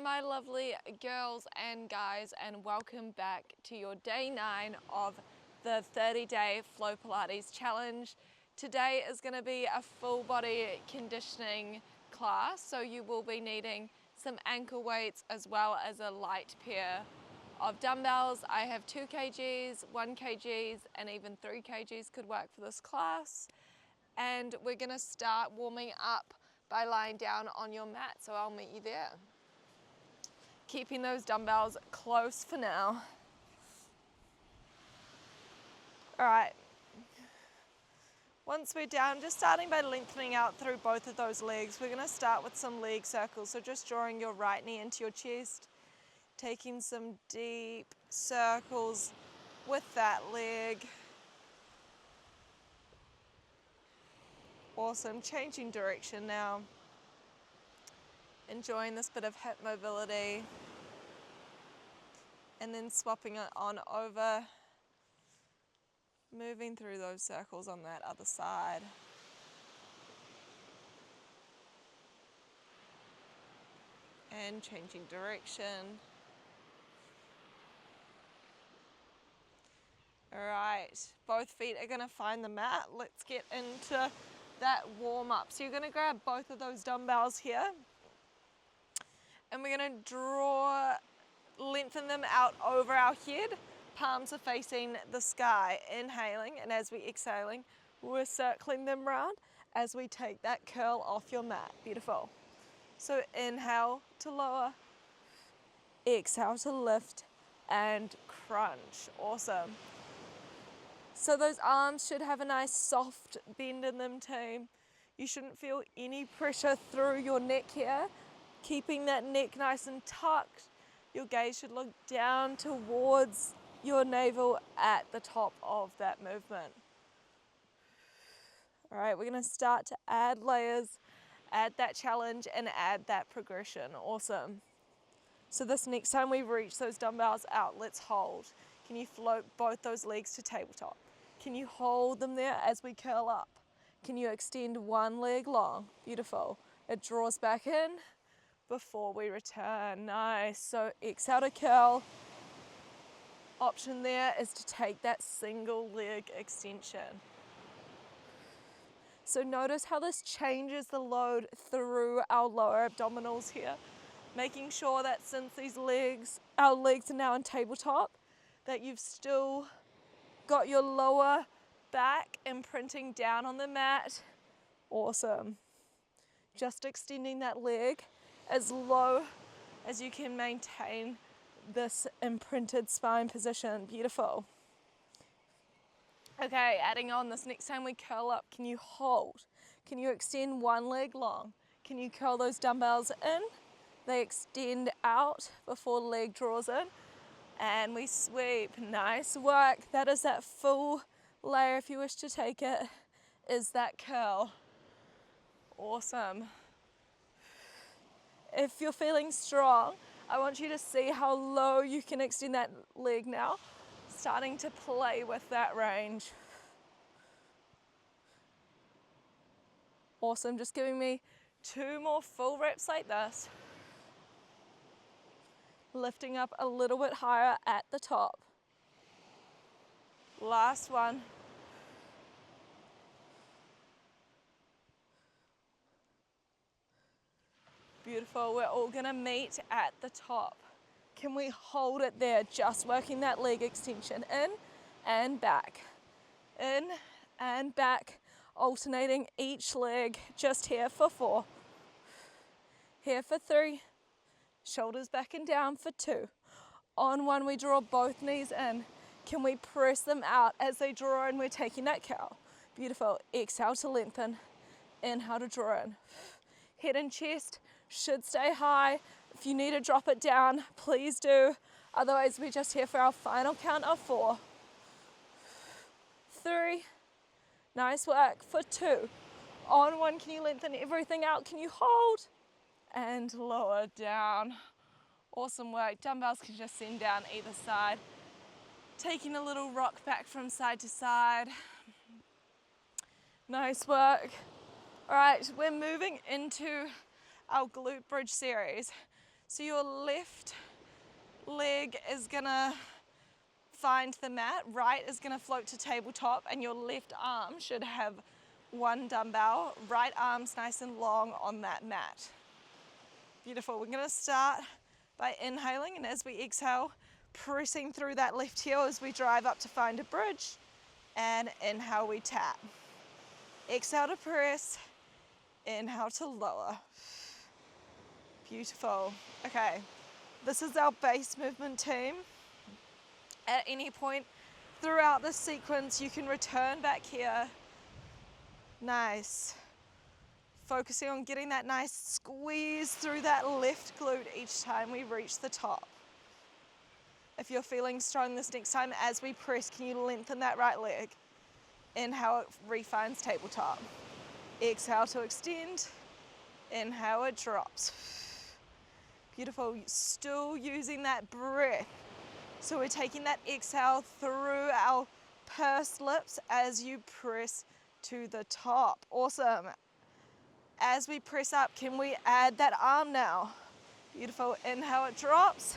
my lovely girls and guys, and welcome back to your day 9 of the 30-day Flow Pilates challenge. Today is going to be a full body conditioning class, so you will be needing some ankle weights as well as a light pair of dumbbells. I have 2 kgs, 1 kgs and even 3 kgs could work for this class. And we're going to start warming up by lying down on your mat, so I'll meet you there. Keeping those dumbbells close for now. All right. Once we're down, just starting by lengthening out through both of those legs, we're going to start with some leg circles. So just drawing your right knee into your chest, taking some deep circles with that leg. Awesome. Changing direction now. Enjoying this bit of hip mobility. And then swapping it on over. Moving through those circles on that other side. And changing direction. All right, both feet are going to find the mat. Let's get into that warm up. So you're going to grab both of those dumbbells here. And we're going to lengthen them out over our head. Palms are facing the sky, inhaling, and as we exhaling, we're circling them round as we take that curl off your mat. Beautiful. So inhale to lower, exhale to lift, and crunch. Awesome. So those arms should have a nice soft bend in them, team. You shouldn't feel any pressure through your neck here. Keeping that neck nice and tucked. Your gaze should look down towards your navel at the top of that movement. All right, we're going to start to add layers, add that challenge, and add that progression. Awesome. So this next time we reach those dumbbells out, let's hold. Can you float both those legs to tabletop? Can you hold them there as we curl up? Can you extend one leg long? Beautiful. It draws back in before we return. Nice. So exhale to curl. Option there is to take that single leg extension. So notice how this changes the load through our lower abdominals here. Making sure that since our legs are now on tabletop, that you've still got your lower back imprinting down on the mat. Awesome. Just extending that leg as low as you can maintain this imprinted spine position. Beautiful. Okay, adding on this next time we curl up, can you hold? Can you extend one leg long? Can you curl those dumbbells in? They extend out before leg draws in. And we sweep. Nice work. That is that full layer, if you wish to take it, is that curl. Awesome. If you're feeling strong, I want you to see how low you can extend that leg now. Starting to play with that range. Awesome. Just giving me 2 more full reps like this. Lifting up a little bit higher at the top. Last one. Beautiful. We're all going to meet at the top. Can we hold it there? Just working that leg extension in and back. In and back. Alternating each leg. Just here for 4. Here for 3. Shoulders back and down for 2. On 1, we draw both knees in. Can we press them out as they draw in? We're taking that curl. Beautiful. Exhale to lengthen. Inhale to draw in. Head and chest should stay high. If you need to drop it down, please do. Otherwise, we're just here for our final count of 4. 3. Nice work. For 2. On 1, can you lengthen everything out? Can you hold? And lower down. Awesome work. Dumbbells can just send down either side. Taking a little rock back from side to side. Nice work. All right, we're moving into our glute bridge series. So your left leg is gonna find the mat, right is gonna float to tabletop, and your left arm should have one dumbbell, right arm's nice and long on that mat. Beautiful. We're gonna start by inhaling, and as we exhale, pressing through that left heel as we drive up to find a bridge, and inhale, we tap. Exhale to press, inhale to lower. Beautiful. Okay, this is our base movement team. At any point throughout the sequence, you can return back here. Nice. Focusing on getting that nice squeeze through that left glute each time we reach the top. If you're feeling strong this next time, as we press, can you lengthen that right leg? Inhale, it refines tabletop. Exhale to extend. Inhale, it drops. Beautiful. Still using that breath. So we're taking that exhale through our pursed lips as you press to the top. Awesome. As we press up, can we add that arm now? Beautiful. Inhale, it drops.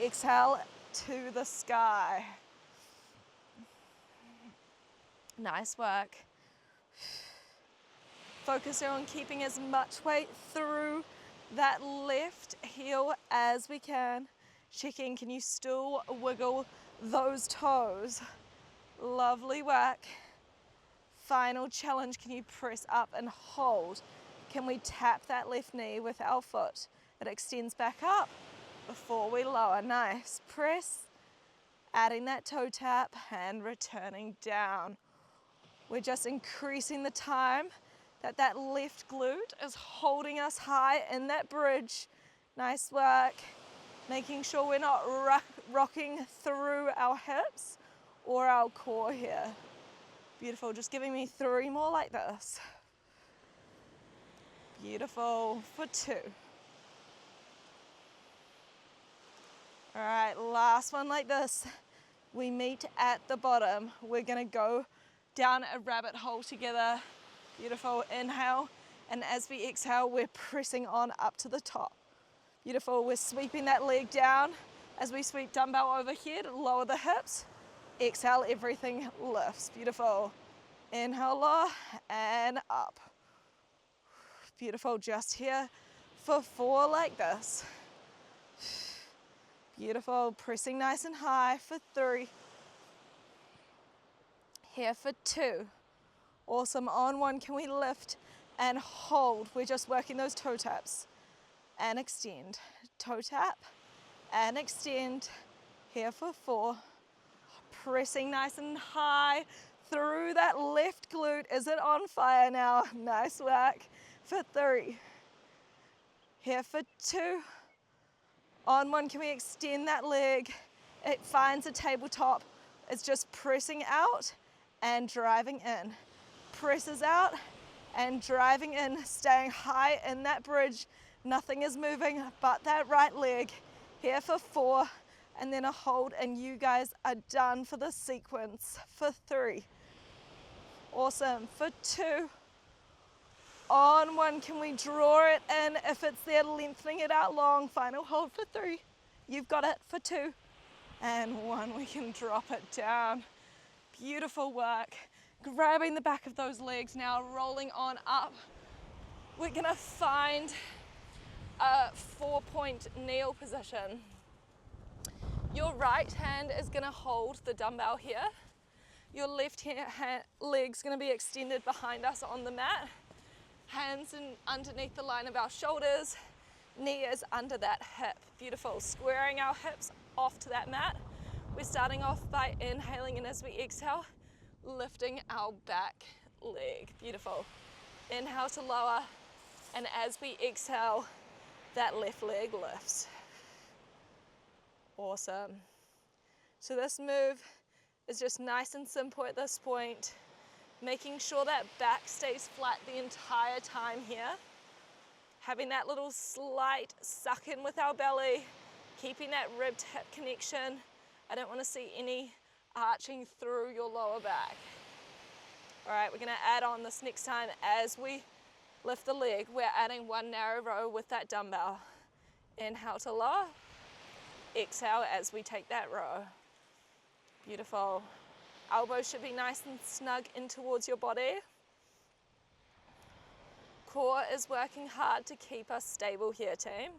Exhale to the sky. Nice work. Focusing on keeping as much weight through that left heel as we can. Checking, can you still wiggle those toes? Lovely work. Final challenge, can you press up and hold? Can we tap that left knee with our foot? It extends back up before we lower. Nice. Press, adding that toe tap and returning down. We're just increasing the time that that left glute is holding us high in that bridge. Nice work. Making sure we're not rocking through our hips or our core here. Beautiful. Just giving me 3 more like this. Beautiful. For 2. All right, last one like this. We meet at the bottom. We're gonna go down a rabbit hole together. Beautiful. Inhale, and as we exhale, we're pressing on up to the top. Beautiful. We're sweeping that leg down as we sweep dumbbell overhead, lower the hips. Exhale, everything lifts. Beautiful. Inhale, lower, and up. Beautiful. Just here for 4 like this. Beautiful. Pressing nice and high for 3. Here for 2. Awesome. On 1, can we lift and hold? We're just working those toe taps. And extend. Toe tap and extend. Here for 4. Pressing nice and high through that left glute. Is it on fire now? Nice work. For 3. Here for 2. On 1, can we extend that leg? It finds a tabletop. It's just pressing out and driving in. Presses out and driving in, staying high in that bridge. Nothing is moving but that right leg. Here for 4, and then a hold, and you guys are done for the sequence. For 3. Awesome. For 2. On 1, can we draw it in? If it's there, lengthening it out long. Final hold for 3. You've got it. For 2. And 1, we can drop it down. Beautiful work. Grabbing the back of those legs now, rolling on up. We're gonna find a 4-point kneel position. Your right hand is gonna hold the dumbbell here. Your left leg's gonna be extended behind us on the mat. Hands underneath the line of our shoulders. Knee is under that hip. Beautiful. Squaring our hips off to that mat. We're starting off by inhaling, and as we exhale, lifting our back leg. Beautiful. Inhale to lower, and as we exhale, that left leg lifts. Awesome. So this move is just nice and simple at this point, making sure that back stays flat the entire time here. Having that little slight suck in with our belly, keeping that rib hip connection. I don't want to see any arching through your lower back. All right, we're gonna add on this next time as we lift the leg. We're adding 1 narrow row with that dumbbell. Inhale to lower. Exhale as we take that row. Beautiful. Elbows should be nice and snug in towards your body. Core is working hard to keep us stable here, team.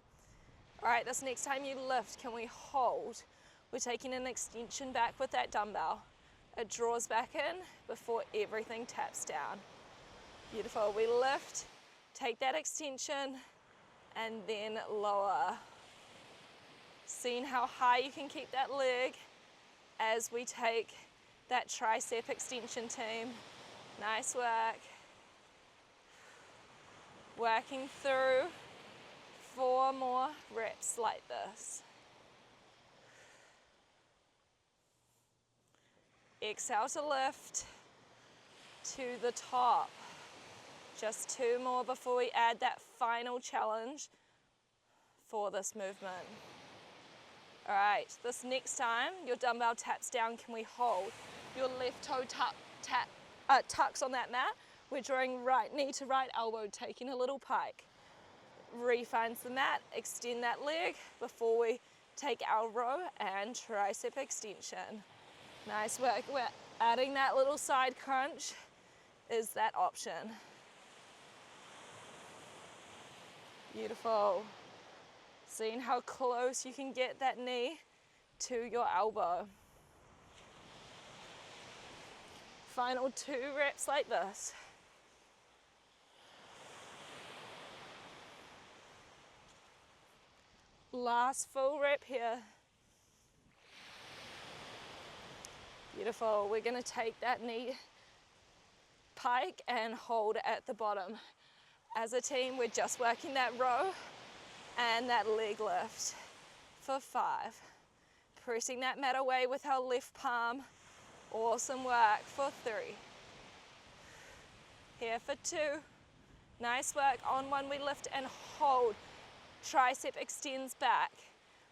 All right, this next time you lift, can we hold? We're taking an extension back with that dumbbell. It draws back in before everything taps down. Beautiful. We lift, take that extension, and then lower. Seeing how high you can keep that leg as we take that tricep extension, team. Nice work. Working through 4 more reps like this. Exhale to lift to the top. Just 2 more before we add that final challenge for this movement. All right, this next time your dumbbell taps down, can we hold? Your left toe tucks on that mat. We're drawing right knee to right elbow, taking a little pike. Refines the mat, extend that leg before we take our row and tricep extension. Nice work. We're adding that little side crunch is that option. Beautiful. Seeing how close you can get that knee to your elbow. Final 2 reps like this. Last full rep here. Beautiful. We're going to take that knee pike and hold at the bottom. As a team, we're just working that row and that leg lift for 5. Pressing that mat away with our left palm. Awesome work for 3. Here for 2. Nice work. On 1, we lift and hold. Tricep extends back.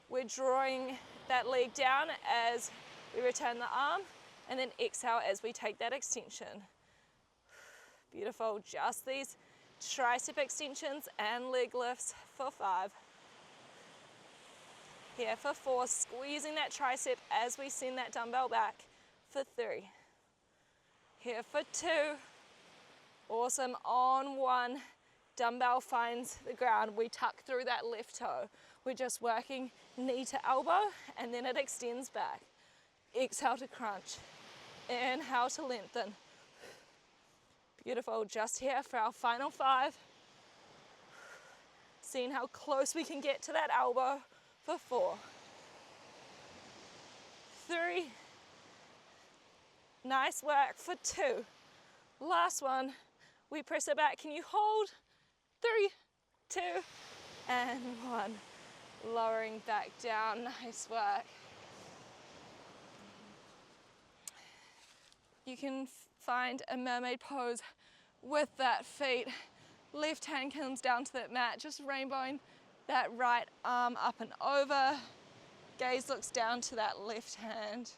We're drawing that leg down as we return the arm, and then exhale as we take that extension. Beautiful. Just these tricep extensions and leg lifts for 5. Here for 4, squeezing that tricep as we send that dumbbell back for 3. Here for 2. Awesome. On 1, dumbbell finds the ground. We tuck through that left toe. We're just working knee to elbow, and then it extends back. Exhale to crunch. Inhale to lengthen. Beautiful. Just here for our final 5. Seeing how close we can get to that elbow for 4. 3. Nice work for 2. Last one. We press it back. Can you hold? 3, 2, and 1. Lowering back down. Nice work. You can find a mermaid pose with that feet. Left hand comes down to that mat, just rainbowing that right arm up and over. Gaze looks down to that left hand.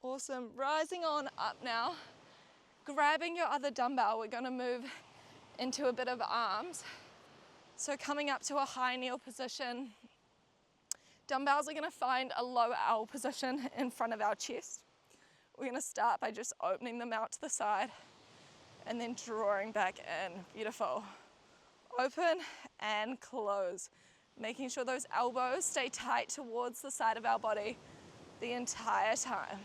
Awesome. Rising on up now. Grabbing your other dumbbell, we're going to move into a bit of arms. So coming up to a high kneel position. Dumbbells are going to find a low L position in front of our chest. We're going to start by just opening them out to the side and then drawing back in. Beautiful. Open and close. Making sure those elbows stay tight towards the side of our body the entire time.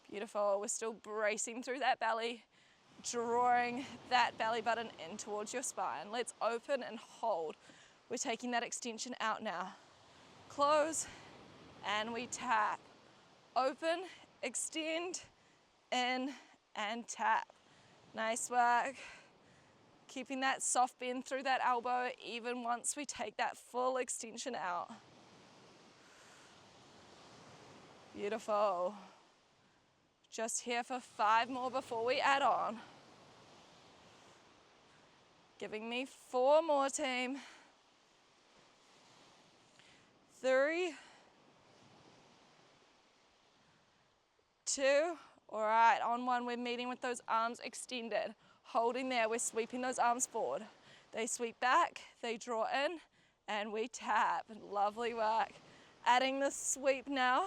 Beautiful. We're still bracing through that belly, drawing that belly button in towards your spine. Let's open and hold. We're taking that extension out now. Close, and we tap. Open, extend, in, and tap. Nice work. Keeping that soft bend through that elbow even once we take that full extension out. Beautiful. Just here for 5 more before we add on. Giving me 4 more, team. 3, 2, all right, on 1, we're meeting with those arms extended. Holding there, we're sweeping those arms forward. They sweep back, they draw in, and we tap. Lovely work. Adding the sweep now.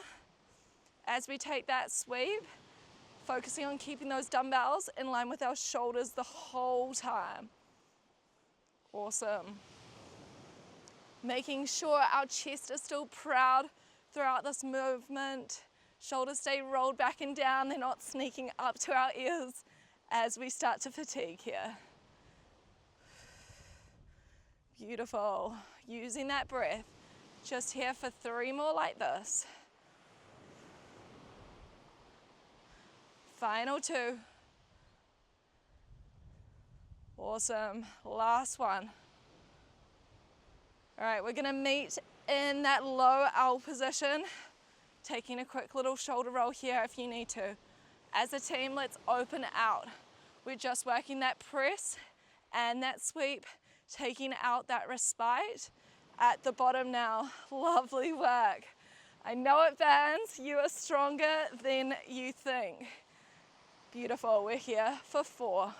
As we take that sweep, focusing on keeping those dumbbells in line with our shoulders the whole time. Awesome. Making sure our chest is still proud throughout this movement. Shoulders stay rolled back and down. They're not sneaking up to our ears as we start to fatigue here. Beautiful. Using that breath. Just here for 3 more like this. Final 2. Awesome. Last one. All right, we're gonna meet in that low L position, taking a quick little shoulder roll here if you need to. As a team, let's open out. We're just working that press and that sweep, taking out that respite at the bottom now. Lovely work. I know it burns. You are stronger than you think. Beautiful. We're here for 4.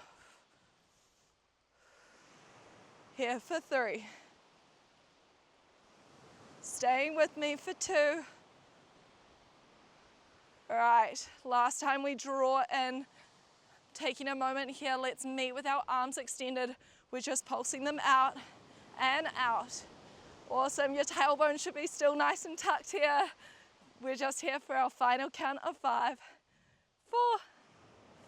Here for 3. Staying with me for 2. All right, last time we draw in. Taking a moment here, let's meet with our arms extended. We're just pulsing them out and out. Awesome, your tailbone should be still nice and tucked here. We're just here for our final count of 5, 4,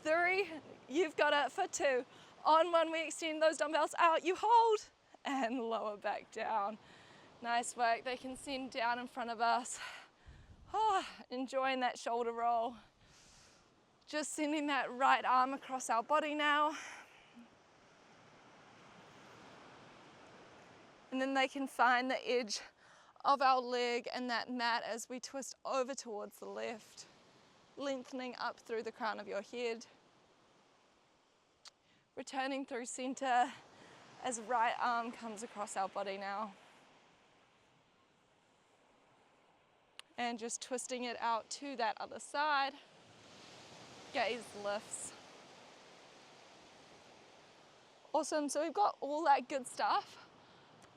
3, you've got it for 2. On 1, we extend those dumbbells out, you hold, and lower back down. Nice work, they can send down in front of us. Oh, enjoying that shoulder roll. Just sending that right arm across our body now. And then they can find the edge of our leg and that mat as we twist over towards the left, lengthening up through the crown of your head. Returning through center as right arm comes across our body now. And just twisting it out to that other side. Gaze lifts. Awesome, so we've got all that good stuff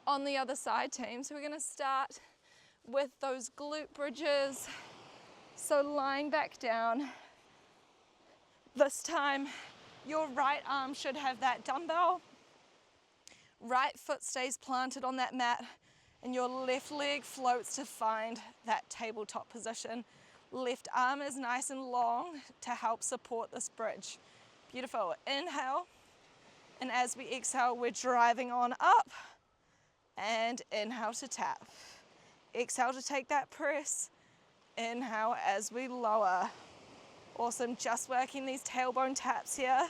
on the other side, team. So we're gonna start with those glute bridges. So lying back down. This time, your right arm should have that dumbbell. Right foot stays planted on that mat, and your left leg floats to find that tabletop position. Left arm is nice and long to help support this bridge. Beautiful. Inhale, and as we exhale, we're driving on up, and inhale to tap. Exhale to take that press. Inhale as we lower. Awesome, just working these tailbone taps here.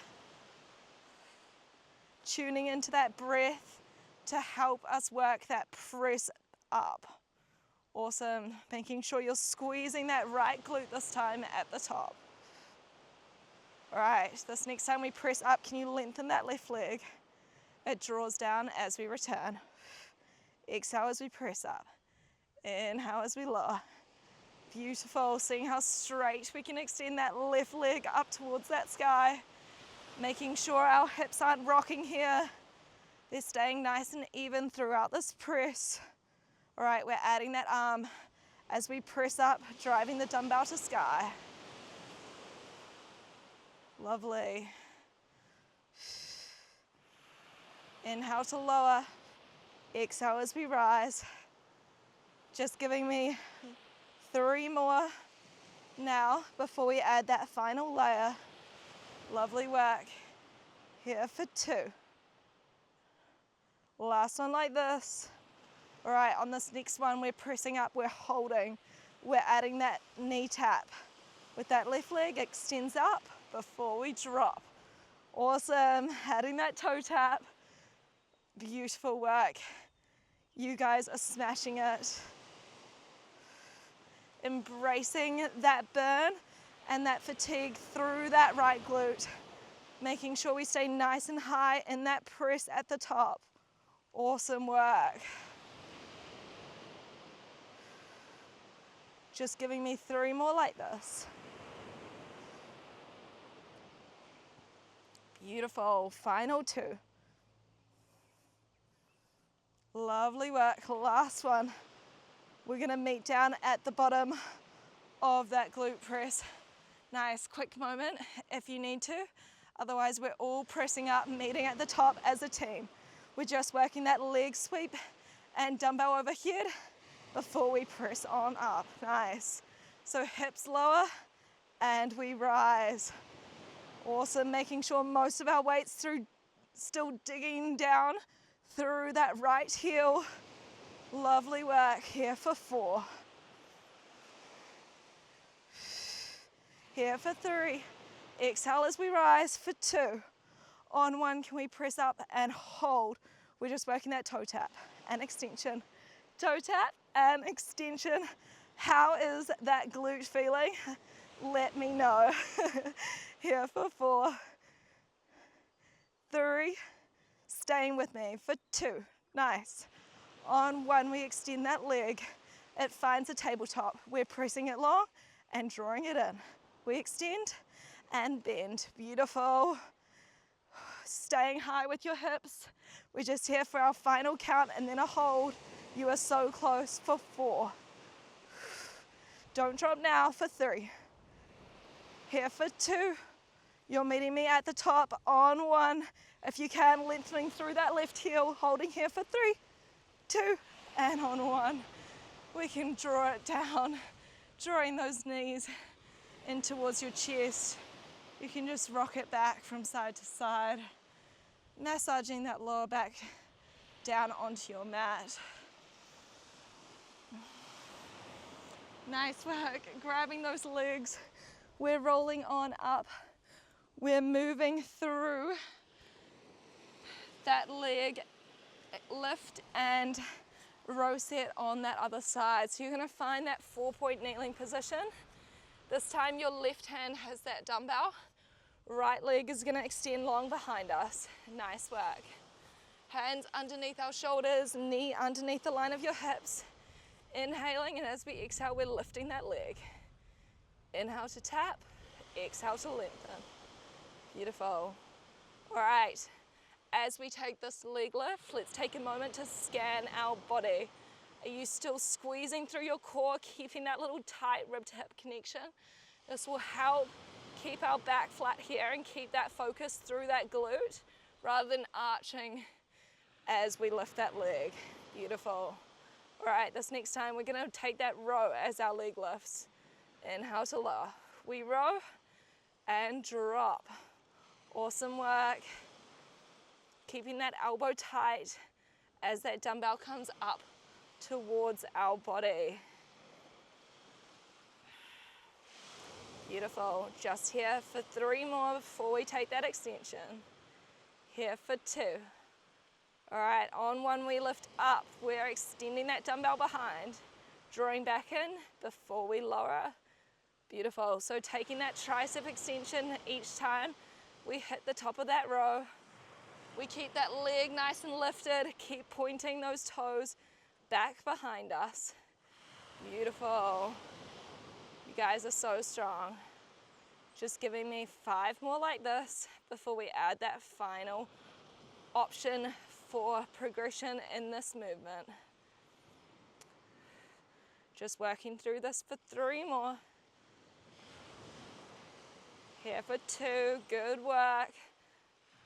Tuning into that breath to help us work that press up. Awesome, making sure you're squeezing that right glute this time at the top. All right, this next time we press up, can you lengthen that left leg? It draws down as we return. Exhale as we press up. Inhale as we lower. Beautiful, seeing how straight we can extend that left leg up towards that sky. Making sure our hips aren't rocking here. They're staying nice and even throughout this press. All right, we're adding that arm as we press up, driving the dumbbell to sky. Lovely. Inhale to lower. Exhale as we rise. Just giving me 3 more now before we add that final layer. Lovely work. Here for 2. Last one like this. All right, on this next one, we're pressing up, we're holding. We're adding that knee tap. With that left leg, extends up before we drop. Awesome, adding that toe tap. Beautiful work. You guys are smashing it. Embracing that burn and that fatigue through that right glute. Making sure we stay nice and high in that press at the top. Awesome work. Just giving me 3 more like this. Beautiful, final 2. Lovely work, last one. We're gonna meet down at the bottom of that glute press. Nice, quick moment if you need to. Otherwise, we're all pressing up, meeting at the top as a team. We're just working that leg sweep and dumbbell overhead before we press on up. Nice. So hips lower and we rise. Awesome, making sure most of our weight's still digging down through that right heel. Lovely work here for 4. Here for 3. Exhale as we rise for 2. On 1, can we press up and hold? We're just working that toe tap and extension. Toe tap and extension. How is that glute feeling? Let me know. Here for 4. 3. Staying with me for 2. Nice. On 1, we extend that leg. It finds a tabletop. We're pressing it long and drawing it in. We extend and bend. Beautiful. Staying high with your hips. We're just here for our final count and then a hold. You are so close for 4. Don't drop now for 3. Here for 2. You're meeting me at the top on 1. If you can, lengthening through that left heel, holding here for 3, 2, and on 1. We can draw it down, drawing those knees in towards your chest. You can just rock it back from side to side, massaging that lower back down onto your mat. Nice work, grabbing those legs. We're rolling on up. We're moving through that leg lift and row set on that other side. So you're gonna find that 4-point kneeling position. This time your left hand has that dumbbell. Right leg is gonna extend long behind us. Nice work. Hands underneath our shoulders, knee underneath the line of your hips. Inhaling, and as we exhale, we're lifting that leg. Inhale to tap, exhale to lengthen. Beautiful. All right, as we take this leg lift, let's take a moment to scan our body. Are you still squeezing through your core, keeping that little tight rib to hip connection? This will help keep our back flat here and keep that focus through that glute rather than arching as we lift that leg. Beautiful. All right, this next time we're gonna take that row as our leg lifts. Inhale to lower. We row and drop. Awesome work. Keeping that elbow tight as that dumbbell comes up towards our body. Beautiful. Just here for 3 more before we take that extension. Here for 2. All right, on 1 we lift up. We're extending that dumbbell behind, drawing back in before we lower. Beautiful. So taking that tricep extension each time we hit the top of that row. We keep that leg nice and lifted. Keep pointing those toes back behind us. Beautiful. You guys are so strong. Just giving me 5 more like this before we add that final option for progression in this movement. Just working through this for 3 more. Here for 2, good work.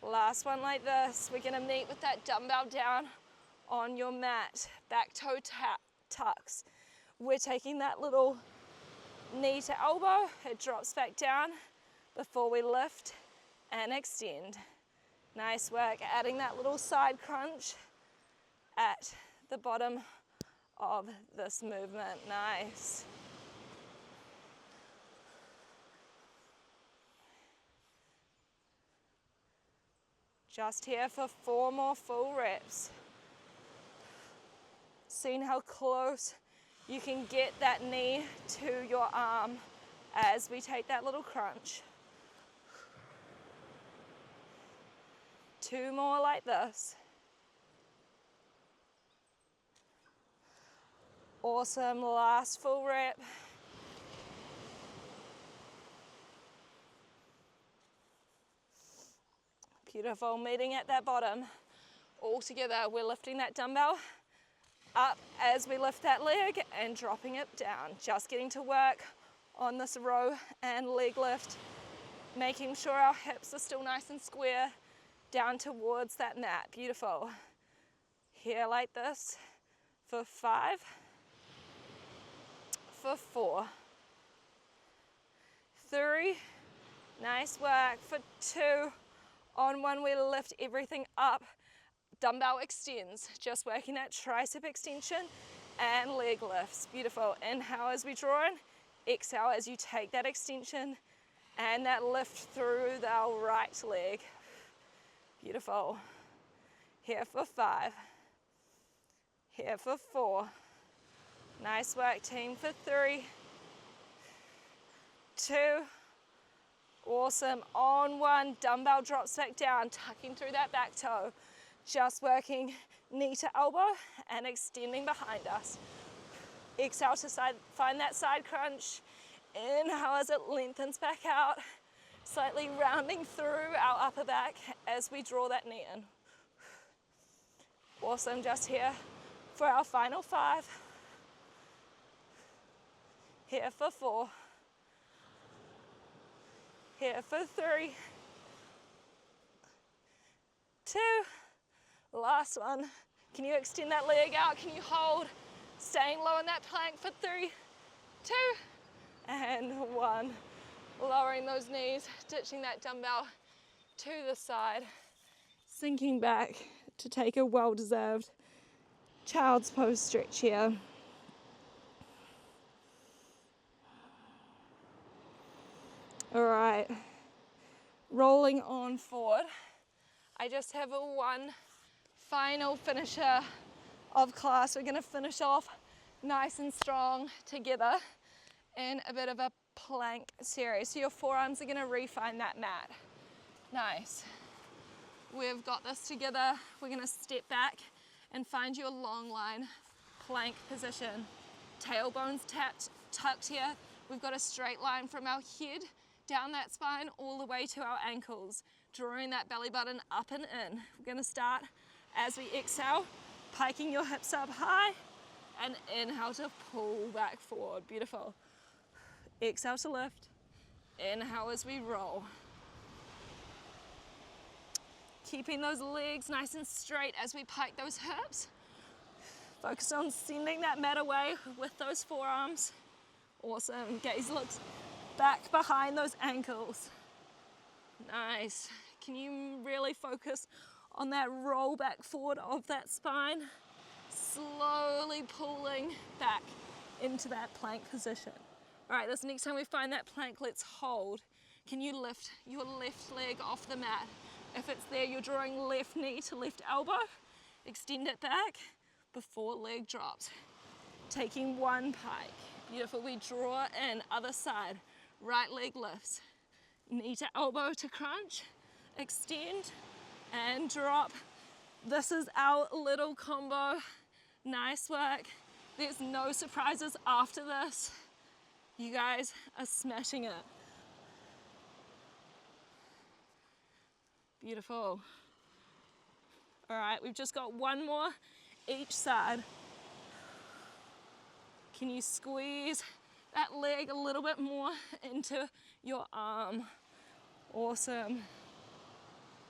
Last one like this. We're gonna meet with that dumbbell down on your mat. Back toe tucks. We're taking that little knee to elbow. It drops back down before we lift and extend. Nice work, adding that little side crunch at the bottom of this movement. Nice. Just here for 4 more full reps. Seeing how close you can get that knee to your arm as we take that little crunch. 2 more like this. Awesome, last full rep. Beautiful, meeting at that bottom. All together, we're lifting that dumbbell up as we lift that leg and dropping it down. Just getting to work on this row and leg lift, making sure our hips are still nice and square down towards that mat. Beautiful. Here like this for 5, for 4, 3, nice work, for 2. On 1, we lift everything up. Dumbbell extends, just working that tricep extension and leg lifts. Beautiful. Inhale as we draw in, exhale as you take that extension and that lift through our right leg. Beautiful. Here for 5. Here for 4. Nice work, team, for 3, 2. Awesome. On 1, dumbbell drops back down, tucking through that back toe. Just working knee to elbow and extending behind us. Exhale to side, find that side crunch. Inhale as it lengthens back out, slightly rounding through our upper back as we draw that knee in. Awesome, just here for our final 5. Here for 4. Here for 3, 2. Last one. Can you extend that leg out? Can you hold? Staying low in that plank for 3, 2, and 1. Lowering those knees, ditching that dumbbell to the side, sinking back to take a well-deserved child's pose stretch here. All right, rolling on forward. I just have one final finisher of class. We're gonna finish off nice and strong together in a bit of a plank series. So your forearms are gonna refine that mat. Nice. We've got this together. We're gonna step back and find your long line plank position. Tailbones tucked here. We've got a straight line from our head down that spine all the way to our ankles, drawing that belly button up and in. We're gonna start as we exhale, piking your hips up high, and inhale to pull back forward. Beautiful. Exhale to lift. Inhale as we roll. Keeping those legs nice and straight as we pike those hips. Focus on sending that mat away with those forearms. Awesome. Gaze looks back behind those ankles. Nice. Can you really focus on that roll back forward of that spine? Slowly pulling back into that plank position. All right, this next time we find that plank, let's hold. Can you lift your left leg off the mat? If it's there, you're drawing left knee to left elbow. Extend it back before leg drops. Taking one pike. Beautiful. We draw in, other side. Right leg lifts. Knee to elbow to crunch. Extend and drop. This is our little combo. Nice work. There's no surprises after this. You guys are smashing it. Beautiful. All right, we've just got one more each side. Can you squeeze that leg a little bit more into your arm? Awesome.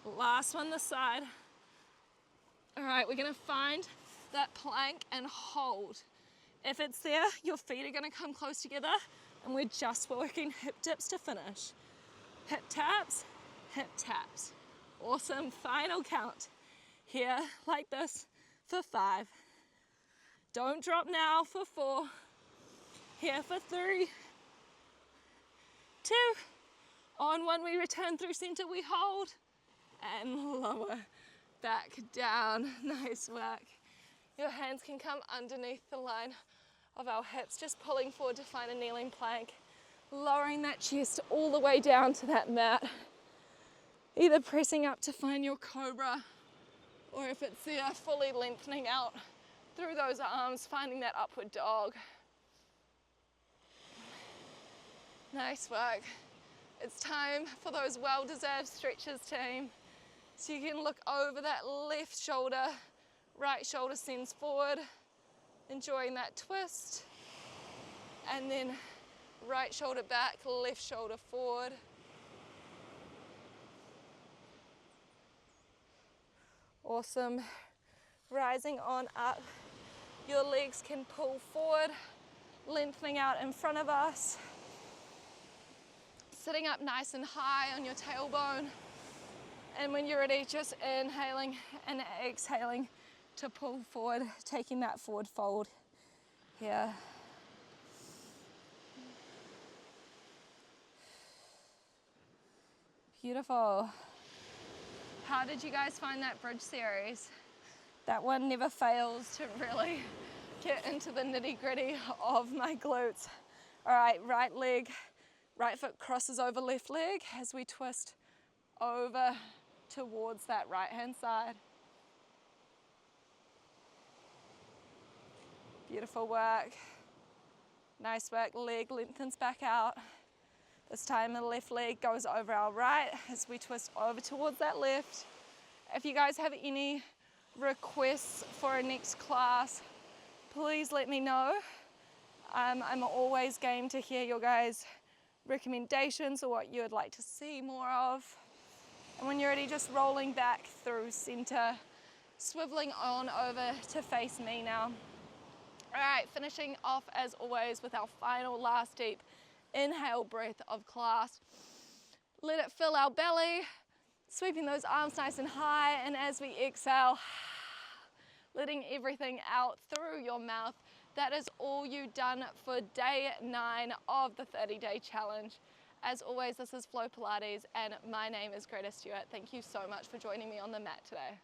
Last one this side. All right, we're gonna find that plank and hold. If it's there, your feet are gonna come close together and we're just working hip dips to finish. Hip taps, hip taps. Awesome, final count. Here, like this, for 5. Don't drop now, for 4. Here for 3, 2. On 1, we return through center, we hold, and lower back down. Nice work. Your hands can come underneath the line of our hips, just pulling forward to find a kneeling plank, lowering that chest all the way down to that mat. Either pressing up to find your cobra, or if it's there, fully lengthening out through those arms, finding that upward dog. Nice work. It's time for those well-deserved stretches, team. So you can look over that left shoulder, right shoulder sends forward, enjoying that twist. And then right shoulder back, left shoulder forward. Awesome. Rising on up. Your legs can pull forward, lengthening out in front of us. Sitting up nice and high on your tailbone. And when you're ready, just inhaling and exhaling to pull forward, taking that forward fold here. Beautiful. How did you guys find that bridge series? That one never fails to really get into the nitty-gritty of my glutes. All right, right leg, right foot crosses over left leg as we twist over towards that right-hand side. Beautiful work. Nice work, leg lengthens back out. This time the left leg goes over our right as we twist over towards that left. If you guys have any requests for a next class, please let me know. I'm always game to hear your guys' recommendations or what you would like to see more of. And when you're ready, just rolling back through center, swiveling on over to face me now. All right, finishing off as always with our final last deep inhale breath of class. Let it fill our belly, sweeping those arms nice and high, and as we exhale, letting everything out through your mouth. That is all you've done for day 9 of the 30-day challenge. As always, this is Flow Pilates, and my name is Greta. Thank you so much for joining me on the mat today.